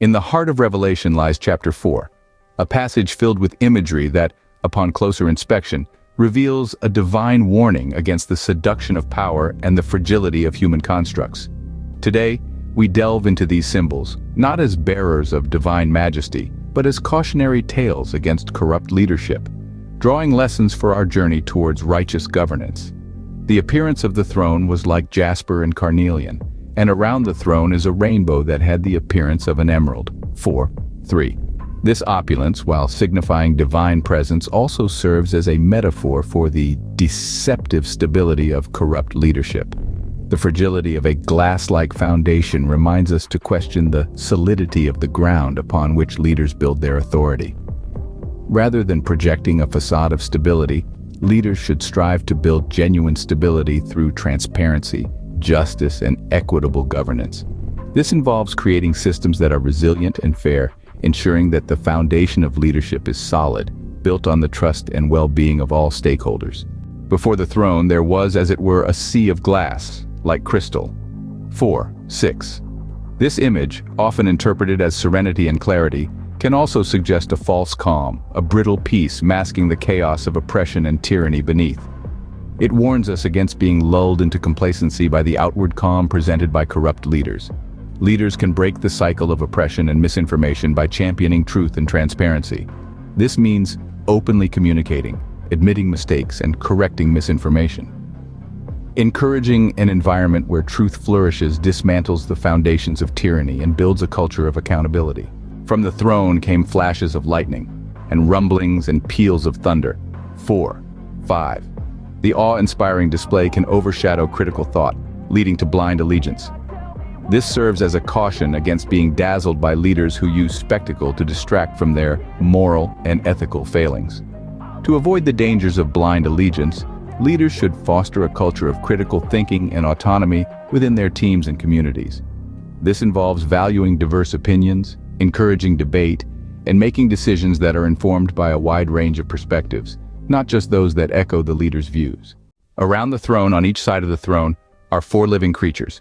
In the heart of Revelation lies chapter 4, a passage filled with imagery that, upon closer inspection, reveals a divine warning against the seduction of power and the fragility of human constructs. Today, we delve into these symbols, not as bearers of divine majesty, but as cautionary tales against corrupt leadership, drawing lessons for our journey towards righteous governance. The appearance of the throne was like jasper and carnelian, and around the throne is a rainbow that had the appearance of an emerald. 4:3. This opulence, while signifying divine presence, also serves as a metaphor for the deceptive stability of corrupt leadership. The fragility of a glass-like foundation reminds us to question the solidity of the ground upon which leaders build their authority. Rather than projecting a facade of stability, leaders should strive to build genuine stability through transparency, justice, and equitable governance. This involves creating systems that are resilient and fair, ensuring that the foundation of leadership is solid, built on the trust and well-being of all stakeholders. Before the throne, there was, as it were, a sea of glass, like crystal. 4:6. This image, often interpreted as serenity and clarity, can also suggest a false calm, a brittle peace masking the chaos of oppression and tyranny beneath. It warns us against being lulled into complacency by the outward calm presented by corrupt leaders. Leaders can break the cycle of oppression and misinformation by championing truth and transparency. This means openly communicating, admitting mistakes, and correcting misinformation. Encouraging an environment where truth flourishes dismantles the foundations of tyranny and builds a culture of accountability. From the throne came flashes of lightning, and rumblings and peals of thunder. 4:5. The awe-inspiring display can overshadow critical thought, leading to blind allegiance. This serves as a caution against being dazzled by leaders who use spectacle to distract from their moral and ethical failings. To avoid the dangers of blind allegiance, leaders should foster a culture of critical thinking and autonomy within their teams and communities. This involves valuing diverse opinions, encouraging debate, and making decisions that are informed by a wide range of perspectives, not just those that echo the leader's views. Around the throne, on each side of the throne, are 4 living creatures.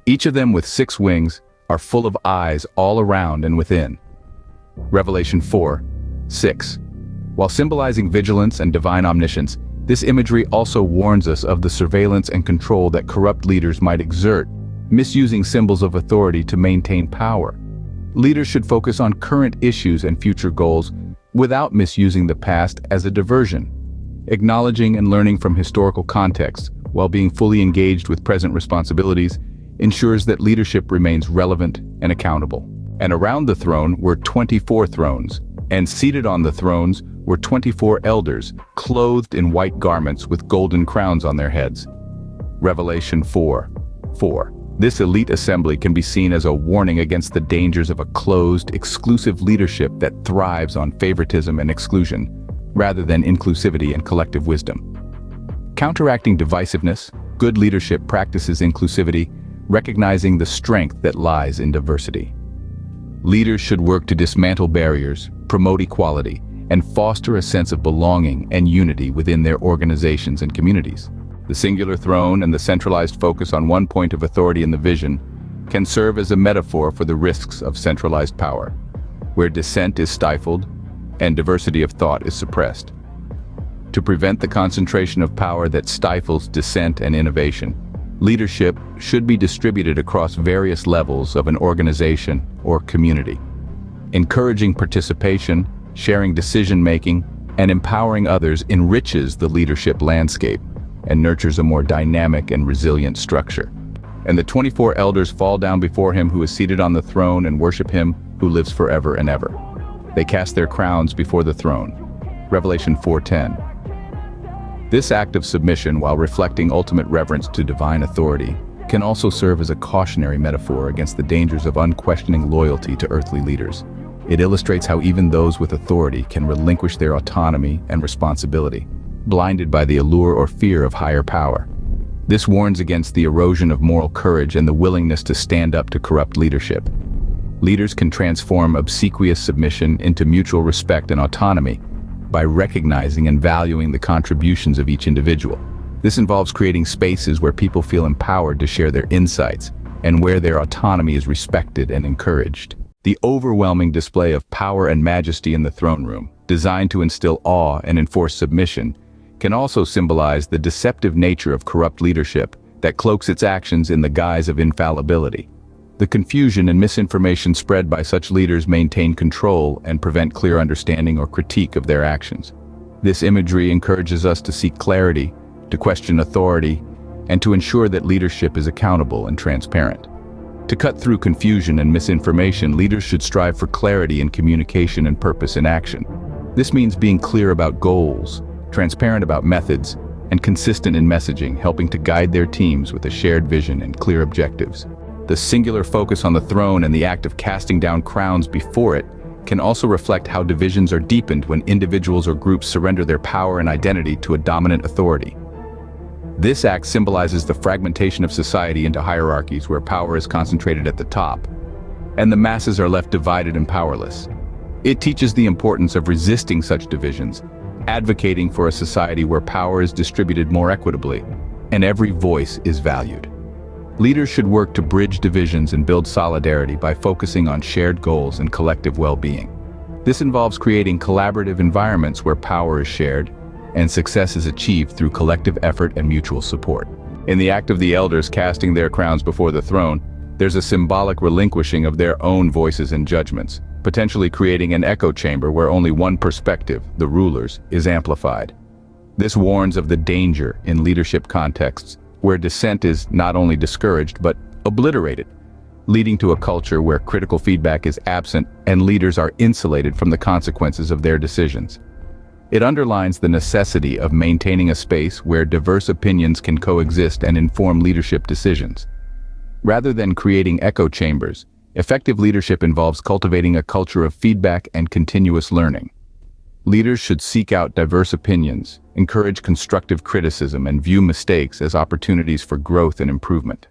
Each of them with 6 wings are full of eyes all around and within. Revelation 4:6. While symbolizing vigilance and divine omniscience, this imagery also warns us of the surveillance and control that corrupt leaders might exert, misusing symbols of authority to maintain power. Leaders should focus on current issues and future goals without misusing the past as a diversion. Acknowledging and learning from historical contexts while being fully engaged with present responsibilities ensures that leadership remains relevant and accountable. And around the throne were 24 thrones, and seated on the thrones were 24 elders, clothed in white garments with golden crowns on their heads. Revelation 4:4. This elite assembly can be seen as a warning against the dangers of a closed, exclusive leadership that thrives on favoritism and exclusion, rather than inclusivity and collective wisdom. Counteracting divisiveness, good leadership practices inclusivity, recognizing the strength that lies in diversity. Leaders should work to dismantle barriers, promote equality, and foster a sense of belonging and unity within their organizations and communities. The singular throne and the centralized focus on one point of authority in the vision can serve as a metaphor for the risks of centralized power, where dissent is stifled and diversity of thought is suppressed. To prevent the concentration of power that stifles dissent and innovation, leadership should be distributed across various levels of an organization or community. Encouraging participation, sharing decision-making, and empowering others enriches the leadership landscape and nurtures a more dynamic and resilient structure. And the 24 elders fall down before him who is seated on the throne and worship him who lives forever and ever. They cast their crowns before the throne. Revelation 4:10. This act of submission, while reflecting ultimate reverence to divine authority, can also serve as a cautionary metaphor against the dangers of unquestioning loyalty to earthly leaders. It illustrates how even those with authority can relinquish their autonomy and responsibility, blinded by the allure or fear of higher power. This warns against the erosion of moral courage and the willingness to stand up to corrupt leadership. Leaders can transform obsequious submission into mutual respect and autonomy by recognizing and valuing the contributions of each individual. This involves creating spaces where people feel empowered to share their insights and where their autonomy is respected and encouraged. The overwhelming display of power and majesty in the throne room, designed to instill awe and enforce submission, can also symbolize the deceptive nature of corrupt leadership that cloaks its actions in the guise of infallibility. The confusion and misinformation spread by such leaders maintain control and prevent clear understanding or critique of their actions. This imagery encourages us to seek clarity, to question authority, and to ensure that leadership is accountable and transparent. To cut through confusion and misinformation, leaders should strive for clarity in communication and purpose in action. This means being clear about goals, transparent about methods, and consistent in messaging, helping to guide their teams with a shared vision and clear objectives. The singular focus on the throne and the act of casting down crowns before it can also reflect how divisions are deepened when individuals or groups surrender their power and identity to a dominant authority. This act symbolizes the fragmentation of society into hierarchies where power is concentrated at the top, and the masses are left divided and powerless. It teaches the importance of resisting such divisions, advocating for a society where power is distributed more equitably, and every voice is valued. Leaders should work to bridge divisions and build solidarity by focusing on shared goals and collective well-being. This involves creating collaborative environments where power is shared and success is achieved through collective effort and mutual support. In the act of the elders casting their crowns before the throne, there's a symbolic relinquishing of their own voices and judgments, potentially creating an echo chamber where only one perspective, the ruler's, is amplified. This warns of the danger in leadership contexts where dissent is not only discouraged but obliterated, leading to a culture where critical feedback is absent and leaders are insulated from the consequences of their decisions. It underlines the necessity of maintaining a space where diverse opinions can coexist and inform leadership decisions. Rather than creating echo chambers, effective leadership involves cultivating a culture of feedback and continuous learning. Leaders should seek out diverse opinions, encourage constructive criticism, and view mistakes as opportunities for growth and improvement.